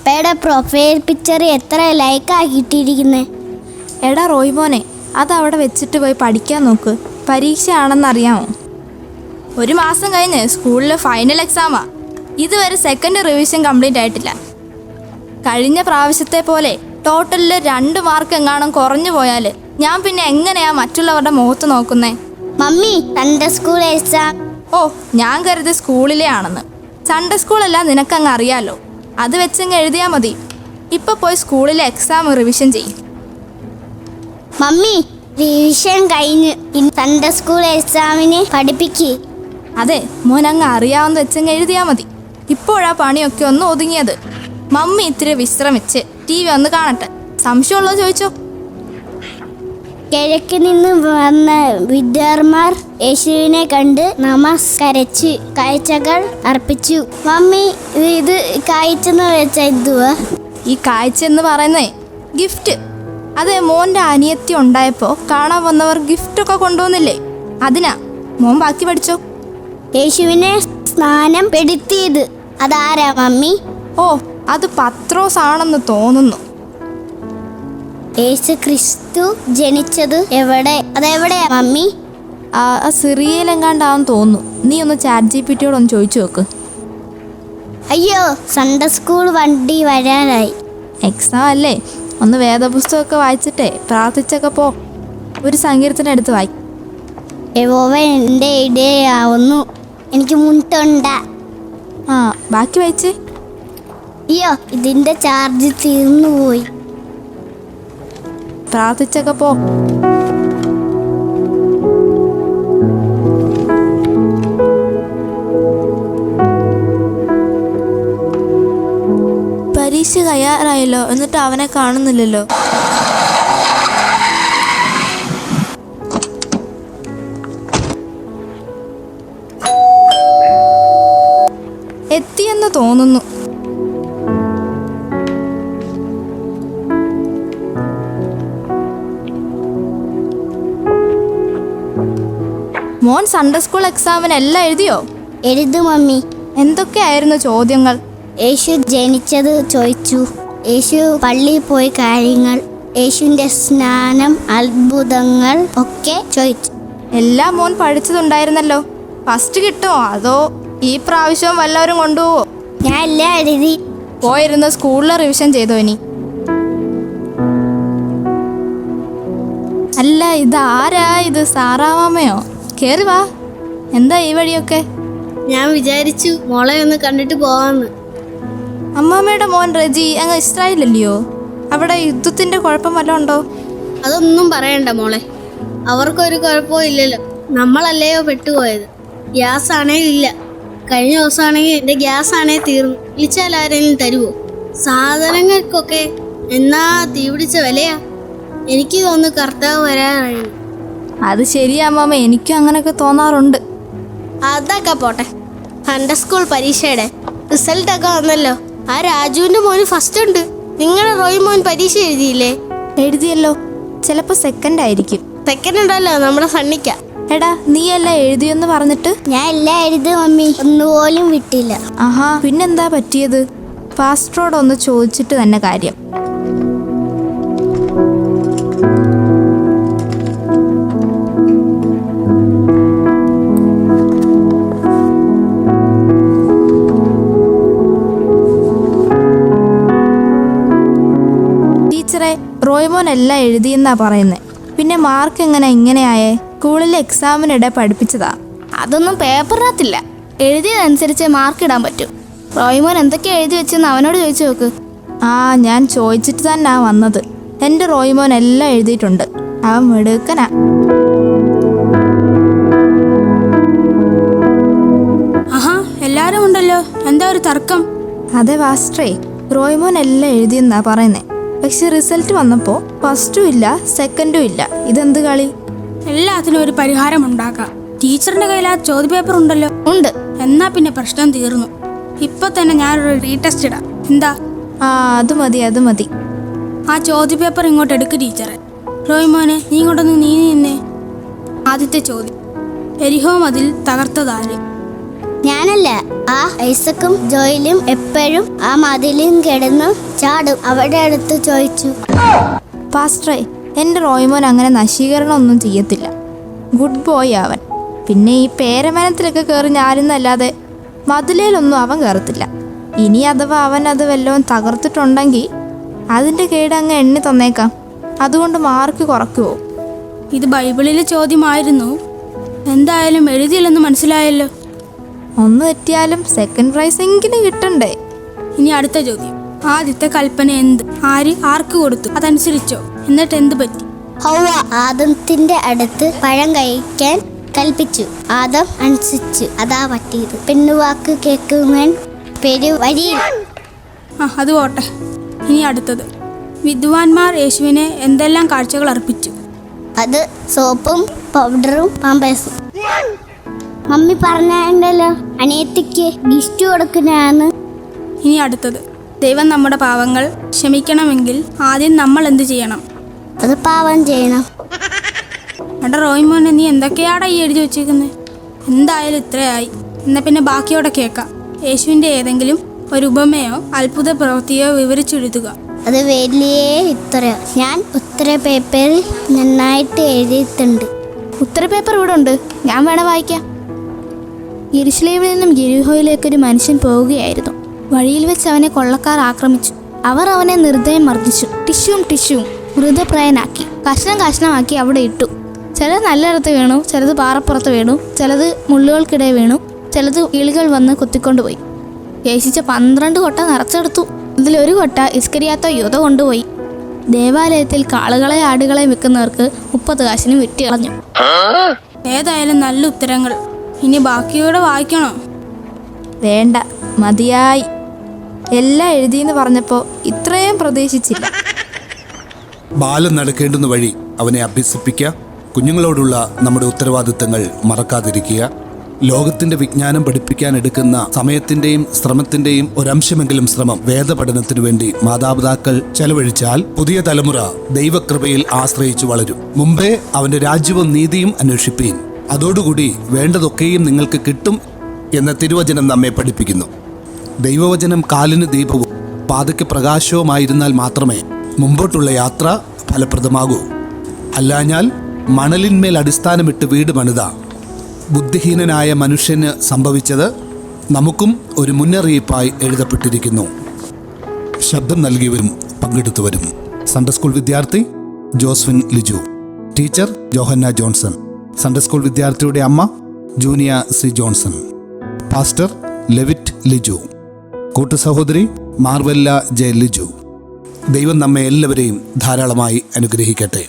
അപ്പയുടെ profile picture എത്ര Lyca കിട്ടിയിരിക്കുന്നത്? എടാ റോയ്മോനെ, അതവിടെ വെച്ചിട്ട് പോയി പഠിക്കാൻ നോക്ക്. പരീക്ഷയാണെന്നറിയാമോ? 1 മാസം കഴിഞ്ഞ് സ്കൂളിൽ ഫൈനൽ എക്സാമാ. ഇതുവരെ സെക്കൻഡ് റിവിഷൻ കംപ്ലീറ്റ് ആയിട്ടില്ല. കഴിഞ്ഞ പ്രാവശ്യത്തെ പോലെ ടോട്ടലിൽ 2 മാർക്ക് എങ്ങാനും കുറഞ്ഞു പോയാൽ ഞാൻ പിന്നെ എങ്ങനെയാ മറ്റുള്ളവരുടെ മുഖത്ത് നോക്കുന്നേ? Mummy, Sunday school exam. ഓ, ഞാൻ കരുതി സ്കൂളിലെ ആണെന്ന്. സൺഡേ സ്കൂളല്ല, നിനക്കങ്ങ് അറിയാലോ. അത് വെച്ചങ്ങ് എഴുതിയാൽ മതി. ഇപ്പൊ പോയി സ്കൂളിലെ എക്സാം റിവിഷൻ ചെയ്യും. മമ്മി, റിവിഷൻ കഴിഞ്ഞ് ഇനി സൺഡേ സ്കൂൾ എക്സാമിന് പഠിപ്പിക്ക്. അതെ മോൻ, അങ്ങ് അറിയാവുന്ന വെച്ചങ്ങ് എഴുതിയാൽ മതി. ഇപ്പോഴാ പണിയൊക്കെ ഒന്ന് ഒതുങ്ങിയത്. മമ്മി ഇത്തിരി വിശ്രമിച്ച് TV ഒന്ന് കാണട്ടെ. സംശയമുള്ളത് ചോദിച്ചോ. കിഴക്ക് നിന്ന് വന്ന വിദ്യാർമാർ യേശുവിനെ കണ്ട് നമസ്കരിച്ച് കാഴ്ചകൾ അർപ്പിച്ചു. മമ്മി, ഇത് കാഴ്ചന്ന് വെച്ച എന്തുവാ? ഈ കാഴ്ച എന്ന് പറയുന്നേ ഗിഫ്റ്റ്. അതെ, മോൻ്റെ അനിയത്തി ഉണ്ടായപ്പോൾ കാണാൻ വന്നവർ ഗിഫ്റ്റൊക്കെ കൊണ്ടുവന്നില്ലേ, അതിനാ. മോൻ ബാക്കി പഠിച്ചോ. യേശുവിനെ സ്നാനം പെടുത്തിയത് അതാരാ മമ്മി? ഓ, അത് പത്രോസ് ആണെന്ന് തോന്നുന്നു. യേശു ക്രിസ്തു ജനിച്ചത് എവിടെ? അതെവിടെയാ മമ്മി? സിറിയയിലെങ്ങാണ്ടാന്ന് തോന്നുന്നു. നീ ഒന്ന് ChatGPT ഒന്ന് ചോദിച്ചു നോക്ക്. അയ്യോ, സൺഡേ സ്കൂൾ വണ്ടി വരാനായി. എക്സാം അല്ലേ, ഒന്ന് വേദപുസ്തകമൊക്കെ വായിച്ചിട്ടേ പ്രാർത്ഥിച്ചൊക്കെ പോ. ഒരു സങ്കീർത്തനം എടുത്ത് വായി. യഹോവ എൻ്റെ ഇടയാവുന്നു, എനിക്ക് മുൻതുണ്ട. ബാക്കി വായിച്ചേ. അയ്യോ, ഇതിൻ്റെ ചാർജ് തീർന്നുപോയി. പ്രാർത്ഥിച്ചൊക്കെ പോ. പരീക്ഷ തയ്യാറായല്ലോ, എന്നിട്ട് അവനെ കാണുന്നില്ലല്ലോ. എത്തിയെന്ന് തോന്നുന്നു. മോൻ സൺഡേ സ്കൂൾ എക്സാമിന് എല്ലാം എഴുതിയോ? എഴുതു മമ്മി. എന്തൊക്കെയായിരുന്നു ചോദ്യങ്ങൾ? യേശു ജനിച്ചത് ചോദിച്ചു, യേശു പള്ളിയിൽ പോയ കാര്യങ്ങൾ, യേശുവിൻ്റെ സ്നാനം, അത്ഭുതങ്ങൾ ഒക്കെ ചോദിച്ചു. എല്ലാം മോൻ പഠിച്ചതുണ്ടായിരുന്നല്ലോ. ഫസ്റ്റ് കിട്ടുമോ അതോ ഈ പ്രാവശ്യം വല്ലവരും കൊണ്ടുപോവോ? ഞാൻ എല്ലാം എഴുതി. പോയിരുന്ന് സ്കൂളിൽ റിവിഷൻ ചെയ്തോ ഇനി? അല്ല, ഇതാരാ? ഇത് സാറാമാമയോ? കേറി വാ. എന്താ ഈ വഴിയൊക്കെ? ഞാൻ വിചാരിച്ചു മോളെ ഒന്ന് കണ്ടിട്ട് പോവാന്ന്. അമ്മാമ്മയുടെ മോൻ റജി അങ്ങ് ഇസ്രായേലല്ലയോ? അവിടെ യുദ്ധത്തിന്റെ കുഴപ്പം വല്ലതും ഉണ്ടോ? അതൊന്നും പറയണ്ട മോളെ, അവർക്കൊരു കുഴപ്പവും ഇല്ലല്ലോ. നമ്മളല്ലയോ പെട്ടുപോയത്. ഗ്യാസ് ആണെങ്കിൽ ഇല്ല. കഴിഞ്ഞ ദിവസമാണെങ്കിൽ എൻ്റെ ഗ്യാസ് ആണെങ്കിൽ തീർന്നു. വിളിച്ചാൽ ആരെങ്കിലും തരുമോ? സാധനങ്ങൾക്കൊക്കെ എന്നാ തീപിടിച്ച വിലയാ. എനിക്ക് തോന്നുന്നു കർത്താവ് വരാറായി. അത് ശരിയാ അമ്മാമ്മ, എനിക്കും അങ്ങനെയൊക്കെ തോന്നാറുണ്ട്. അതൊക്കെ പോട്ടെ, സൺഡേ സ്കൂൾ പരീക്ഷയുടെ റിസൾട്ടൊക്കെ വന്നല്ലോ. ആ രാജുവിൻ്റെ മോന് ഫസ്റ്റ് ഉണ്ട്. നിങ്ങളുടെ റോയ് മോൻ പരീക്ഷ എഴുതിയില്ലേ? എഴുതിയല്ലോ. ചിലപ്പോൾ സെക്കൻഡ് ആയിരിക്കും. സെക്കൻഡ് ഉണ്ടല്ലോ നമ്മുടെ സണ്ണിക്ക. എടാ, നീ എല്ലാം എഴുതിയെന്ന് പറഞ്ഞിട്ട്? ഞാൻ എല്ലാം എഴുതി മമ്മി, ഒന്നുപോലും വിട്ടില്ല. ആഹാ, പിന്നെന്താ പറ്റിയത്? പാസ്റ്ററോടൊന്ന് ചോദിച്ചിട്ട് തന്നെ കാര്യം. ടീച്ചറെ, റോയ്മോൻ എല്ലാം എഴുതിയെന്നാ പറയുന്നത്. പിന്നെ മാർക്ക് ഇങ്ങനെയായേ? സ്കൂളിലെ എക്സാമിനിടെ പഠിപ്പിച്ചതാ. അതൊന്നും പേപ്പറിനകത്തില്ല. എഴുതിയതനുസരിച്ച് മാർക്ക് ഇടാൻ പറ്റും. റോയ്മോൻ എന്തൊക്കെയാ എഴുതി വെച്ചെന്ന് അവനോട് ചോദിച്ചു നോക്ക്. ഞാൻ ചോദിച്ചിട്ട് തന്നെ വന്നത്. എൻ്റെ റോയ്മോൻ എല്ലാം എഴുതിയിട്ടുണ്ട്. അവൻ മിടുക്കനാ. ആഹാ, എല്ലാരും ഉണ്ടല്ലോ. എന്താ ഒരു തർക്കം? അതെ വാസ്റ്ററേ, റോയ്മോൻ എല്ലാം എഴുതിയെന്നാ പറയുന്നേ. പക്ഷെ റിസൾട്ട് വന്നപ്പോൾ ഫസ്റ്റും ഇല്ല സെക്കൻഡും ഇല്ല. ഇതെന്ത് കളി? എല്ലാത്തിനും ഒരു പരിഹാരം ഉണ്ടാക്കാം. ടീച്ചറിന്റെ കയ്യിൽ ആ ചോദ്യപേപ്പർ ഉണ്ടല്ലോ. ഉണ്ട്. എന്നാ പിന്നെ പ്രശ്നം തീർന്നു. ഇപ്പൊ തന്നെ ഞാനൊരു റീടെസ്റ്റ് ഇടാം. എന്താ? അത് മതി. ആ ചോദ്യപേപ്പർ ഇങ്ങോട്ട് എടുക്ക് ടീച്ചറെ. റോയ്മോനെ, നീ ഇങ്ങോട്ടൊന്ന് നിന്നേ. ആദ്യത്തെ ചോദ്യം, എരിഹോ മതിൽ തകർത്തതാര്? ഞാനല്ല, ആ ഐസക്കും ജോയിലും എപ്പോഴും ആ മതിലും കിടന്ന് ചാടും. അവിടെ അടുത്ത് ചോദിച്ചു, പാസ്റ്ററെ, എൻ്റെ റോയ്മോൻ അങ്ങനെ നശീകരണം ഒന്നും ചെയ്യത്തില്ല. ഗുഡ് ബോയ് അവൻ. പിന്നെ ഈ പേരമനത്തിലൊക്കെ കയറി ഞാരുന്നല്ലാതെ മതിലേലൊന്നും അവൻ കയറത്തില്ല. ഇനി അഥവാ അവൻ അത് വല്ലതും തകർത്തിട്ടുണ്ടെങ്കിൽ അതിൻ്റെ കേട് അങ്ങ് എണ്ണി തന്നേക്കാം. അതുകൊണ്ട് മാർക്ക് കുറയ്ക്കുമോ? ഇത് ബൈബിളിലെ ചോദ്യമായിരുന്നു. എന്തായാലും എഴുതിയില്ലെന്ന് മനസ്സിലായല്ലോ. ഒന്ന് തെറ്റിയാലും സെക്കൻഡ് പ്രൈസ് എങ്കിലും കിട്ടണ്ടേ? ഇനി അടുത്ത ചോദ്യം. ആദ്യത്തെ കൽപ്പന എന്ത്? ആർക്ക് കൊടുത്തു? അതനുസരിച്ചോ? എന്നിട്ട് എന്ത് പറ്റി? ഹൗവ ആദത്തിന്റെ അടുത്ത് പഴം കഴിക്കാൻ കൽപ്പിച്ചു. ആദം അനുസരിച്ചു. അതാ പറ്റിയത്. പെണ്ണുവാക്ക് കേൾക്കുവാൻ പെരുവഴിയിൽ. അത് പോട്ടെ. ഇനി അടുത്തത്. വിദ്വാൻമാർ യേശുവിനെ എന്തെല്ലാം കാഴ്ചകൾ അർപ്പിച്ചു? അത് സോപ്പും പൗഡറും പാമ്പേഴ്സും. മമ്മി പറഞ്ഞല്ലോ അനിയത്തിക്ക് ഗിഫ്റ്റ് കൊടുക്കുന്നതാണ്. ഇനി അടുത്തത്. ദൈവം നമ്മുടെ പാവങ്ങൾ ക്ഷമിക്കണമെങ്കിൽ ആദ്യം നമ്മൾ എന്ത് ചെയ്യണം? അത് പാവം ചെയ്യണം. എടാ റോയ്മോനെ, നീ എന്തൊക്കെയാടാ ഈ എഴുതി വെച്ചേക്കുന്നത്? എന്തായാലും ഇത്രയായി. എന്നാൽ പിന്നെ ബാക്കിയോടെ കേൾക്കാം. യേശുവിൻ്റെ ഏതെങ്കിലും ഒരു ഉപമയോ അത്ഭുത പ്രവൃത്തിയോ വിവരിച്ചെഴുതുക. അത് വലിയ ഉത്തരം. ഞാൻ ഉത്തര പേപ്പറിൽ നന്നായിട്ട് എഴുതിയിട്ടുണ്ട്. ഉത്തര പേപ്പർ ഇവിടെ ഉണ്ട്, ഞാൻ വേണം വായിക്കാം. യെരുശലേമിൽ നിന്നും യെരിഹോയിലേക്കൊരു മനുഷ്യൻ പോവുകയായിരുന്നു. വഴിയിൽ വെച്ച് അവനെ കൊള്ളക്കാർ ആക്രമിച്ചു. അവർ അവനെ നിർദ്ദയം മർദ്ദിച്ചു. ടിഷ്യൂം മൃതപ്രായനാക്കി കഷ്ണമാക്കി അവിടെ ഇട്ടു. ചിലത് നല്ലിടത്ത് വീണു, ചിലത് പാറപ്പുറത്ത് വീണു, ചിലത് മുള്ളുകൾക്കിടെ വീണു, ചിലത് കിളികൾ വന്ന് കൊത്തിക്കൊണ്ടുപോയി. യേശിച്ച 12 കൊട്ട നിറച്ചെടുത്തു. അതിലൊരു കൊട്ട ഇസ്കരിയാത്ത യൂദ കൊണ്ടുപോയി. ദേവാലയത്തിൽ കാളുകളെ ആടുകളെ വിൽക്കുന്നവർക്ക് 30 കാശിന് വിറ്റ് കളഞ്ഞു. ഏതായാലും നല്ല ഉത്തരങ്ങൾ. ഇനി ബാക്കിയോടെ വായിക്കണോ? വേണ്ട, മതിയായി. എല്ലാം എഴുതിയെന്ന് പറഞ്ഞപ്പോൾ ഇത്രയും പ്രതീക്ഷിച്ചില്ല. ബാലൻ നടക്കേണ്ടുന്ന വഴി അവനെ അഭ്യസിപ്പിക്കുക. കുഞ്ഞുങ്ങളോടുള്ള നമ്മുടെ ഉത്തരവാദിത്തങ്ങൾ മറക്കാതിരിക്കുക. ലോകത്തിന്റെ വിജ്ഞാനം പഠിപ്പിക്കാൻ എടുക്കുന്ന സമയത്തിന്റെയും ശ്രമത്തിന്റെയും ഒരംശമെങ്കിലും ശ്രമം വേദപഠനത്തിനു വേണ്ടി മാതാപിതാക്കൾ ചെലവഴിച്ചാൽ പുതിയ തലമുറ ദൈവകൃപയിൽ ആശ്രയിച്ചു വളരും. മുമ്പേ അവന്റെ രാജ്യവും നീതിയും അന്വേഷിപ്പീൻ, അതോടുകൂടി വേണ്ടതൊക്കെയും നിങ്ങൾക്ക് കിട്ടും എന്ന തിരുവചനം നമ്മെ പഠിപ്പിക്കുന്നു. ദൈവവചനം കാലിന് ദീപവും പാതയ്ക്ക് പ്രകാശവുമായിരുന്നാൽ മാത്രമേ മുമ്പോട്ടുള്ള യാത്ര ഫലപ്രദമാകൂ. അല്ലാഞ്ഞാൽ മണലിന്മേൽ അടിസ്ഥാനമിട്ട് വീട് പണിത ബുദ്ധിഹീനനായ മനുഷ്യന് സംഭവിച്ചത് നമുക്കും ഒരു മുന്നറിയിപ്പായി എഴുതപ്പെട്ടിരിക്കുന്നു. ശബ്ദം നൽകിയവരും പങ്കെടുത്തവരും: സൺഡേ സ്കൂൾ വിദ്യാർത്ഥി Joswin Liju, teacher Johanna Johnson, Sunday school വിദ്യാർത്ഥിയുടെ അമ്മ Junia C Johnson, pastor Levit Liju, കൂട്ടുസഹോദരി മാർവെല്ല ജെ ലിജു. ദൈവം നമ്മെ എല്ലാവരെയും ധാരാളമായി അനുഗ്രഹിക്കട്ടെ.